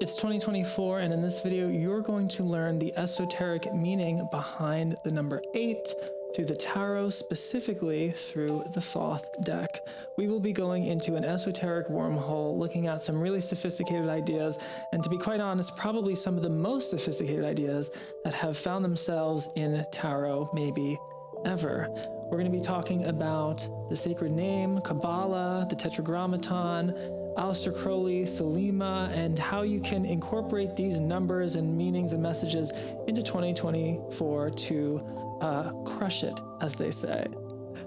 It's 2024, and in this video, you're going to learn the esoteric meaning behind the number 8 through the tarot, specifically through the Thoth deck. We will be going into an esoteric wormhole, looking at some really sophisticated ideas, and to be quite honest, probably some of the most sophisticated ideas that have found themselves in tarot, maybe ever. We're going to be talking about the sacred name, Kabbalah, the Tetragrammaton, Aleister Crowley, Thelema, and how you can incorporate these numbers and meanings and messages into 2024 to crush it, as they say.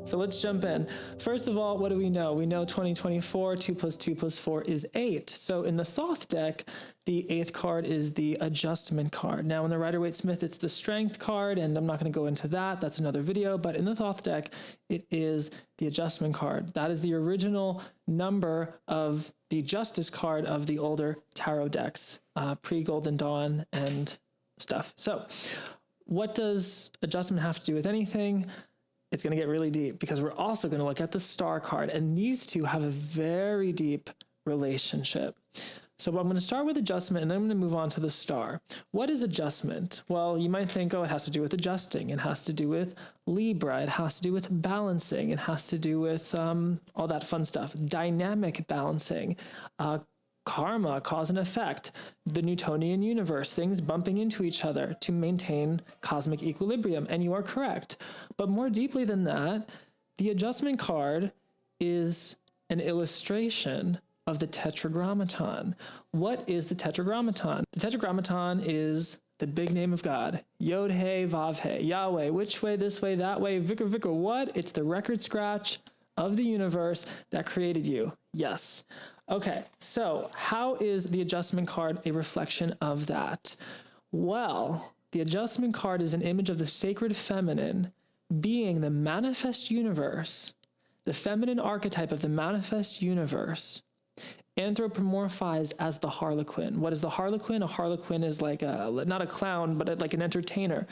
So let's jump in. First of all, what do we know? We know 2024, 2 plus 2 plus 4 is 8. So in the Thoth deck, the 8th card is the adjustment card. Now in the Rider-Waite-Smith, it's the strength card, and I'm not going to go into that. That's another video. But in the Thoth deck, it is the adjustment card. That is the original number of the justice card of the older tarot decks, pre-Golden Dawn and stuff. So what does adjustment have to do with anything? It's going to get really deep because we're also going to look at the star card, and these two have a very deep relationship. So I'm going to start with adjustment, and then I'm going to move on to the star. What is adjustment? Well, you might think, oh, it has to do with adjusting. It has to do with Libra. It has to do with balancing. It has to do with all that fun stuff. Dynamic balancing, karma, cause and effect, the Newtonian universe, things bumping into each other to maintain cosmic equilibrium. And you are correct. But more deeply than that, the adjustment card is an illustration of the Tetragrammaton. What is the Tetragrammaton? The Tetragrammaton is the big name of God. Yod, He, Vav, He. Yahweh, which way, this way, that way, Vicar, Vicar, what? It's the record scratch of the universe that created you. Yes. Okay, so how is the adjustment card a reflection of that? Well, the adjustment card is an image of the sacred feminine being the manifest universe, the feminine archetype of the manifest universe, anthropomorphized as the harlequin. What is the harlequin? A harlequin is like not a clown, but like an entertainer.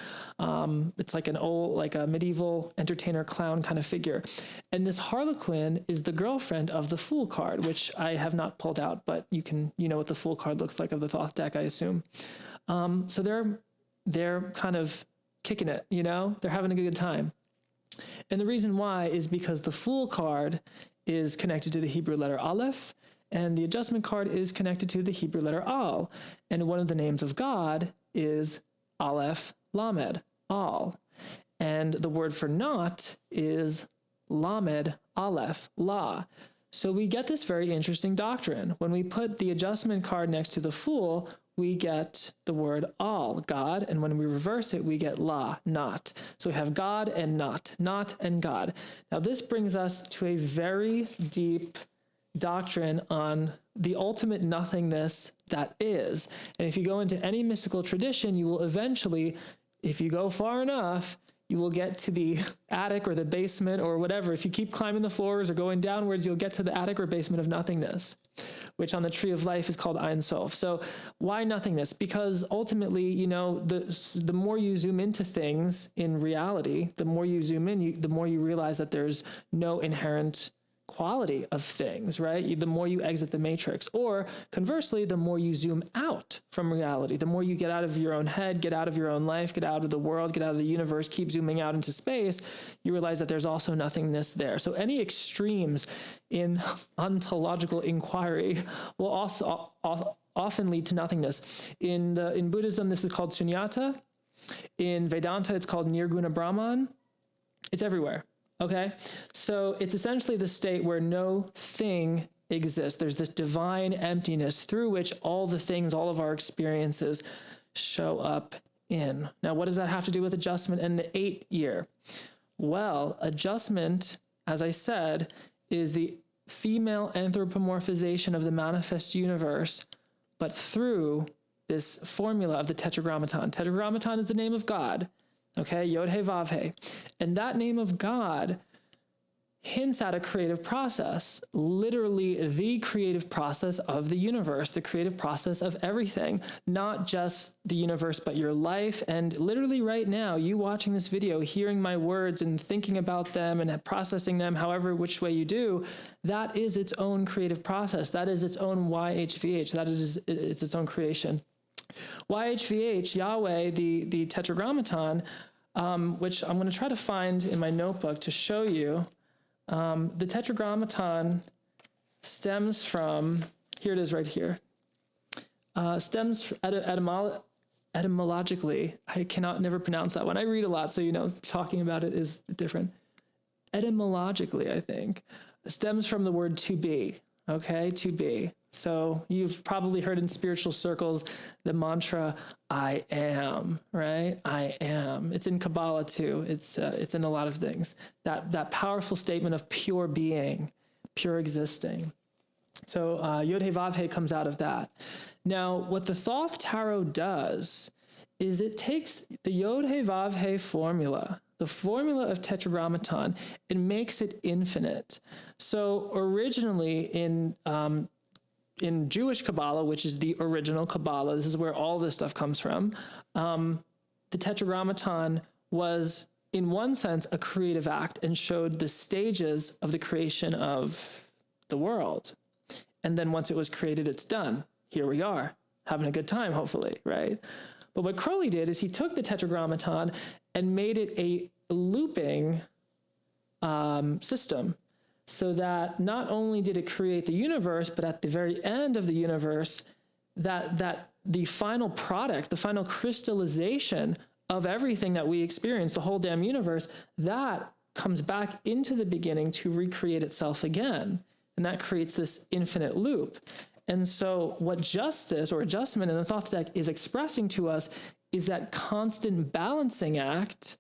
It's like a medieval entertainer clown kind of figure. And this harlequin is the girlfriend of the Fool card, which I have not pulled out, but you know what the Fool card looks like of the Thoth deck, I assume. So they're kind of kicking it, they're having a good time. And the reason why is because the Fool card is connected to the Hebrew letter Aleph, and the adjustment card is connected to the Hebrew letter Al. And one of the names of God is Aleph Lamed, Al. And the word for not is Lamed, Aleph, La. So we get this very interesting doctrine. When we put the adjustment card next to the Fool, we get the word Al, God. And when we reverse it, we get La, not. So we have God and not and God. Now this brings us to a very deep doctrine on the ultimate nothingness that is. And if you go into any mystical tradition, you will eventually, if you go far enough, you will get to the attic or the basement or whatever. If you keep climbing the floors or going downwards, you'll get to the attic or basement of nothingness, which on the tree of life is called Ein Sof. So why nothingness? Because ultimately, the more you zoom into things in reality, the more you zoom in, the more you realize that there's no inherent quality of things, right? The more you exit the matrix, or conversely, the more you zoom out from reality, the more you get out of your own head, get out of your own life, get out of the world, get out of the universe, keep zooming out into space, you realize that there's also nothingness there. So any extremes in ontological inquiry will also often lead to nothingness. In Buddhism, this is called sunyata. In Vedanta, it's called nirguna Brahman. It's everywhere. Okay, so it's essentially the state where no thing exists. There's this divine emptiness through which all the things, all of our experiences show up in. Now, what does that have to do with adjustment and the 8 year? Well, adjustment, as I said, is the female anthropomorphization of the manifest universe, but through this formula of the Tetragrammaton. Tetragrammaton is the name of God. Okay, Yod He Vav He. And that name of God hints at a creative process, literally the creative process of the universe, the creative process of everything, not just the universe, but your life. And literally right now, you watching this video, hearing my words and thinking about them and processing them, however, which way you do, that is its own creative process. That is its own YHVH. That is it's its own creation. YHVH, Yahweh, the Tetragrammaton, which I'm going to try to find in my notebook to show you. The Tetragrammaton stems from, here it is right here, stems etymologically, I never pronounce that one. I read a lot, so talking about it is different. Etymologically, I think, stems from the word to be, okay, to be. So you've probably heard in spiritual circles the mantra, I am, right? I am. It's in Kabbalah too. It's in a lot of things. That powerful statement of pure being, pure existing. So Yod-Heh-Vav-Heh comes out of that. Now, what the Thoth Tarot does is it takes the Yod-Heh-Vav-Heh formula, the formula of Tetragrammaton, and makes it infinite. So originally in Jewish Kabbalah, which is the original Kabbalah, this is where all this stuff comes from, the Tetragrammaton was, in one sense, a creative act and showed the stages of the creation of the world. And then once it was created, it's done. Here we are, having a good time, hopefully, right? But what Crowley did is he took the Tetragrammaton and made it a looping system, so that not only did it create the universe, but at the very end of the universe, that the final product, the final crystallization of everything that we experience, the whole damn universe, that comes back into the beginning to recreate itself again. And that creates this infinite loop. And so what justice or adjustment in the Thoth deck is expressing to us is that constant balancing act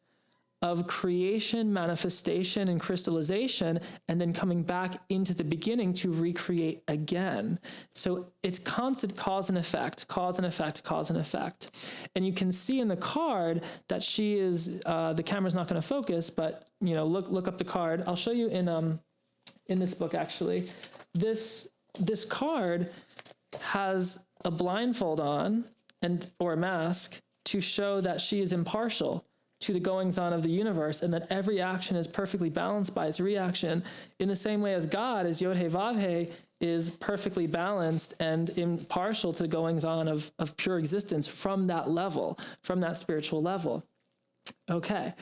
of creation, manifestation, and crystallization, and then coming back into the beginning to recreate again. So it's constant cause and effect, cause and effect, cause and effect. And you can see in the card that she is, the camera's not going to focus, but look up the card. I'll show you in this book, actually. This card has a blindfold on or a mask to show that she is impartial to the goings-on of the universe, and that every action is perfectly balanced by its reaction, in the same way as God, as Yod-Heh-Vav-Heh, is perfectly balanced and impartial to the goings-on of pure existence from that level, from that spiritual level. Okay,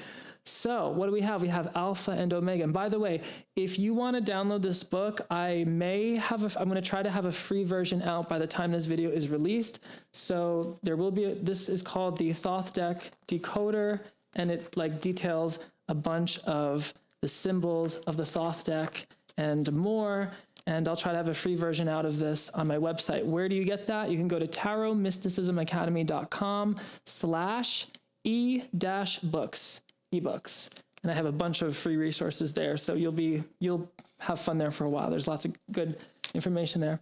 so what do we have? We have Alpha and Omega. And by the way, if you want to download this book, I'm going to try to have a free version out by the time this video is released. So there will be, this is called the Thoth Deck Decoder, and it details a bunch of the symbols of the Thoth deck and more. And I'll try to have a free version out of this on my website. Where do you get that? You can go to tarotmysticismacademy.com/e-books, ebooks. And I have a bunch of free resources there. So you'll have fun there for a while. There's lots of good information there.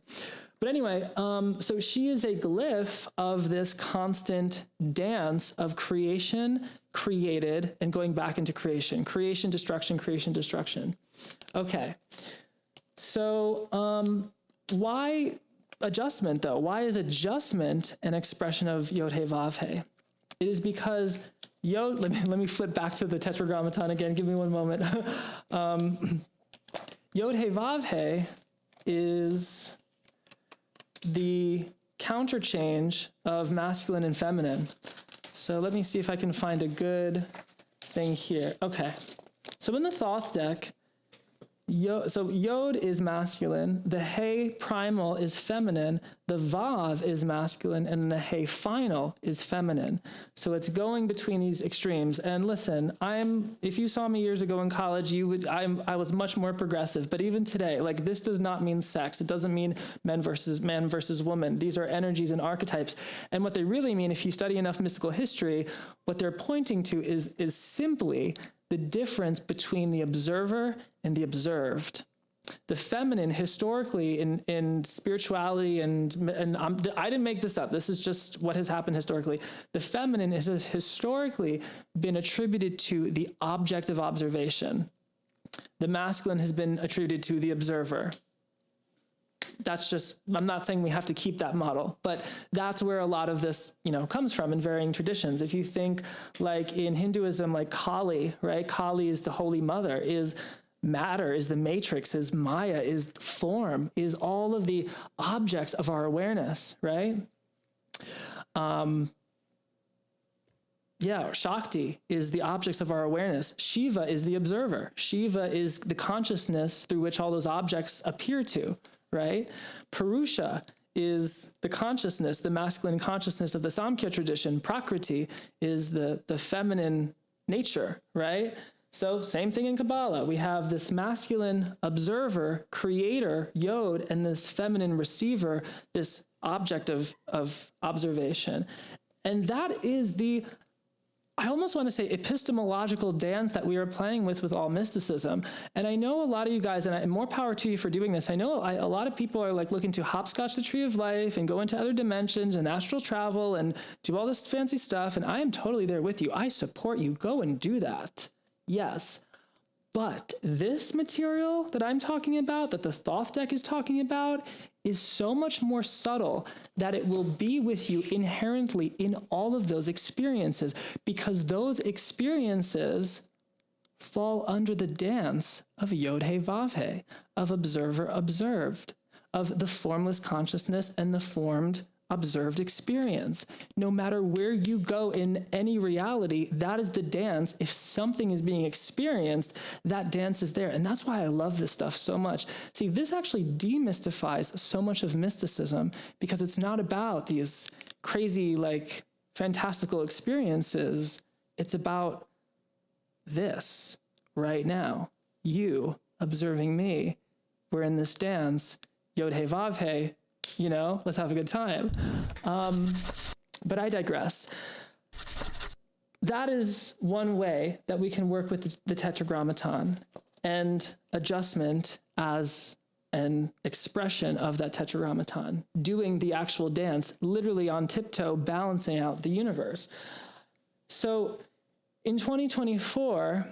But anyway, so she is a glyph of this constant dance of creation, created, and going back into creation. Creation, destruction, creation, destruction. Okay. So why adjustment, though? Why is adjustment an expression of Yod-Heh-Vav-Heh? It is because let me flip back to the Tetragrammaton again. Give me one moment. Yod-Heh-Vav-Heh is the counterchange of masculine and feminine. So let me see if I can find a good thing here. Okay. So in the Thoth deck, Yod is masculine, the He primal is feminine, the Vav is masculine, and the He final is feminine. So it's going between these extremes. And listen, if you saw me years ago in college, I was much more progressive. But even today, this does not mean sex. It doesn't mean man versus woman. These are energies and archetypes. And what they really mean, if you study enough mystical history, what they're pointing to is simply the difference between the observer and the observed. The feminine, historically, in spirituality, and I didn't make this up. This is just what has happened historically. The feminine has historically been attributed to the object of observation. The masculine has been attributed to the observer. That's just, I'm not saying we have to keep that model, but that's where a lot of this, comes from in varying traditions. If you think like in Hinduism, like Kali, right? Kali is the Holy Mother, is matter, is the matrix, is Maya, is form, is all of the objects of our awareness, right? Shakti is the objects of our awareness. Shiva is the observer. Shiva is the consciousness through which all those objects appear to, right? Purusha is the consciousness, the masculine consciousness of the Samkhya tradition. Prakriti is the feminine nature, right? So same thing in Kabbalah. We have this masculine observer, creator, Yod, and this feminine receiver, this object of observation. And that is I almost want to say epistemological dance that we are playing with all mysticism. And I know a lot of you guys, and more power to you for doing this. I know a lot of people are like looking to hopscotch the tree of life and go into other dimensions and astral travel and do all this fancy stuff. And I am totally there with you. I support you. Go and do that. Yes. But this material that I'm talking about, that the Thoth deck is talking about, is so much more subtle that it will be with you inherently in all of those experiences, because those experiences fall under the dance of Yod-He Vav-He, of observer observed, of the formless consciousness and the formed observed experience. No matter where you go in any reality, that is the dance. If something is being experienced, that dance is there. And that's why I love this stuff so much. See, this actually demystifies so much of mysticism, because it's not about these crazy, like, fantastical experiences. It's about this right now. You observing me. We're in this dance. Yod-He Vav-He. Let's have a good time. But I digress. That is one way that we can work with the Tetragrammaton, and adjustment as an expression of that Tetragrammaton, doing the actual dance, literally on tiptoe, balancing out the universe. So in 2024,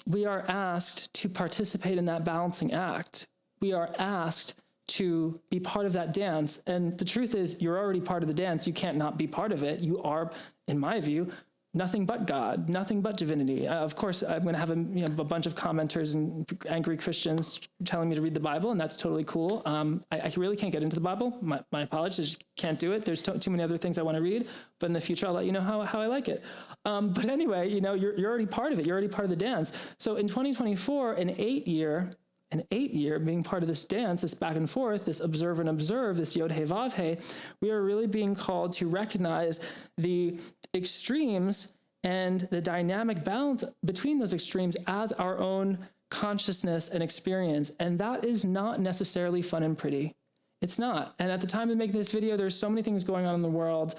we are asked to participate in that balancing act. We are asked to be part of that dance. And the truth is, you're already part of the dance. You can't not be part of it. You are, in my view, nothing but God, nothing but divinity. Of course, I'm going to have a bunch of commenters and angry Christians telling me to read the Bible, and that's totally cool. I really can't get into the Bible. My apologies, I just can't do it. There's too many other things I want to read, but in the future, I'll let you know how I like it. But anyway, you're already part of it. You're already part of the dance. So in 2024, an eight year being part of this dance, this back and forth, this observe and observe, this Yod-He Vav-He, we are really being called to recognize the extremes and the dynamic balance between those extremes as our own consciousness and experience. And that is not necessarily fun and pretty. It's not. And at the time of making this video, there's so many things going on in the world.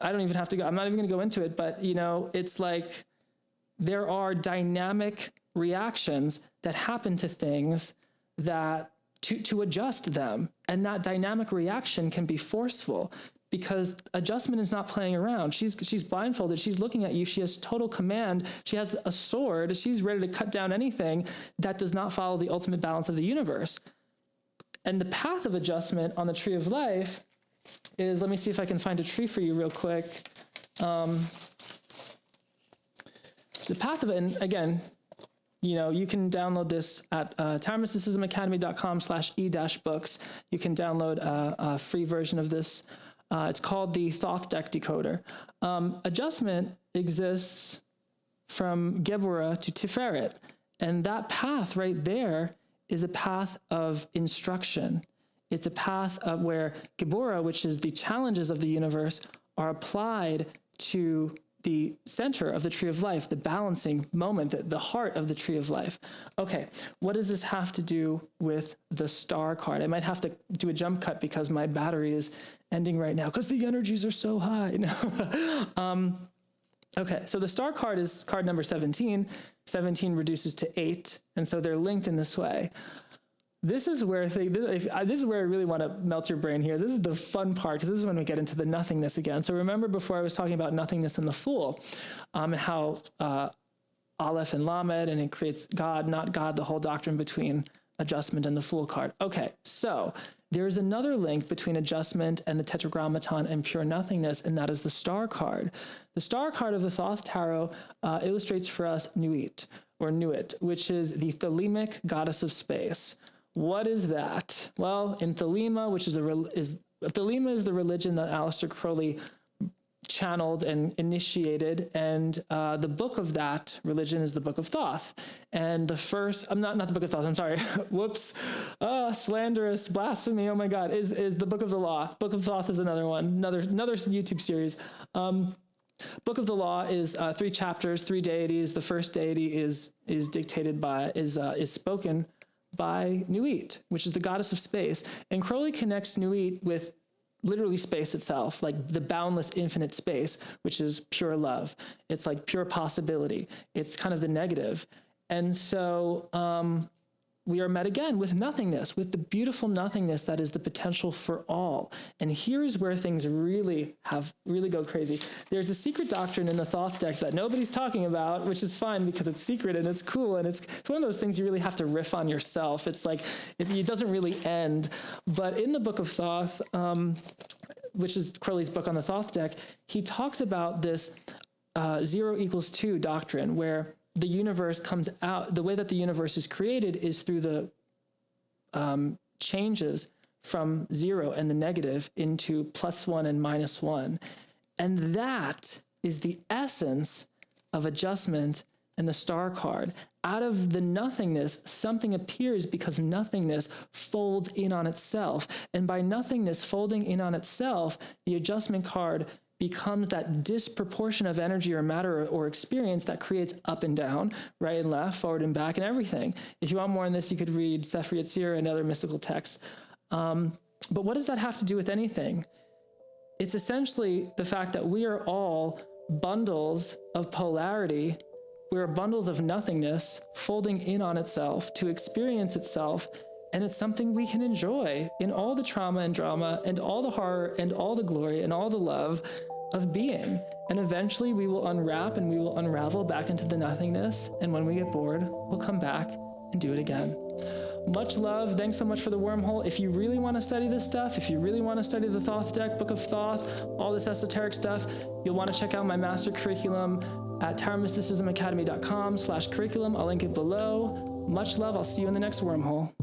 I don't even have to go, I'm not even going to go into it, but it's like there are dynamic reactions that happen to things that to adjust them. And that dynamic reaction can be forceful, because adjustment is not playing around. She's blindfolded. She's looking at you. She has total command. She has a sword. She's ready to cut down anything that does not follow the ultimate balance of the universe. And the path of adjustment on the tree of life is, let me see if I can find a tree for you real quick. The path of it, and again, you can download this at towermysticismacademy.com/e-books. You can download a free version of this. It's called the Thoth Deck Decoder. Adjustment exists from Geburah to Tiferet. And that path right there is a path of instruction. It's a path of where Geburah, which is the challenges of the universe, are applied to the center of the tree of life, the balancing moment, the heart of the tree of life. Okay, what does this have to do with the star card? I might have to do a jump cut because my battery is ending right now because the energies are so high. Okay, so the star card is card number 17. 17 reduces to 8, and so they're linked in this way. This is where I really want to melt your brain here. This is the fun part, because this is when we get into the nothingness again. So remember before I was talking about nothingness and the Fool, and how Aleph and Lamed, and it creates God, not God, the whole doctrine between adjustment and the Fool card. Okay, so there's another link between adjustment and the Tetragrammaton and pure nothingness, and that is the star card. The star card of the Thoth Tarot illustrates for us Nuit, or Nuit, which is the Thelemic goddess of space. What is that? Well, in Thelema, which is Thelema is the religion that Aleister Crowley channeled and initiated, and the book of that religion is the Book of Thoth. And the first, not the Book of Thoth, I'm sorry, whoops, slanderous, blasphemy, oh my God, is the Book of the Law. Book of Thoth is another one, another YouTube series. Book of the Law is 3 chapters, 3 deities. The first deity is spoken by Nuit, which is the goddess of space. And Crowley connects Nuit with literally space itself, like the boundless infinite space, which is pure love. It's like pure possibility. It's kind of the negative. And so we are met again with nothingness, with the beautiful nothingness that is the potential for all. And here's where things really go crazy. There's a secret doctrine in the Thoth deck that nobody's talking about, which is fine because it's secret and it's cool. And it's one of those things you really have to riff on yourself. It's like, it doesn't really end. But in the Book of Thoth, which is Crowley's book on the Thoth deck, he talks about this 0 = 2 doctrine, where the universe comes out, the way that the universe is created is through the changes from 0 and the negative into +1 and -1. And that is the essence of adjustment and the star card. Out of the nothingness, something appears because nothingness folds in on itself. And by nothingness folding in on itself, the adjustment card becomes that disproportion of energy or matter or experience that creates up and down, right and left, forward and back, and everything. If you want more on this, you could read Sefer Yetzirah and other mystical texts. But what does that have to do with anything? It's essentially the fact that we are all bundles of polarity. We are bundles of nothingness folding in on itself to experience itself. And it's something we can enjoy in all the trauma and drama and all the horror and all the glory and all the love of being. And eventually we will unwrap and we will unravel back into the nothingness. And when we get bored, we'll come back and do it again. Much love. Thanks so much for the wormhole. If you really want to study this stuff, if you really want to study the Thoth deck, Book of Thoth, all this esoteric stuff, you'll want to check out my master curriculum at tarotmysticismacademy.com/curriculum. I'll link it below. Much love. I'll see you in the next wormhole.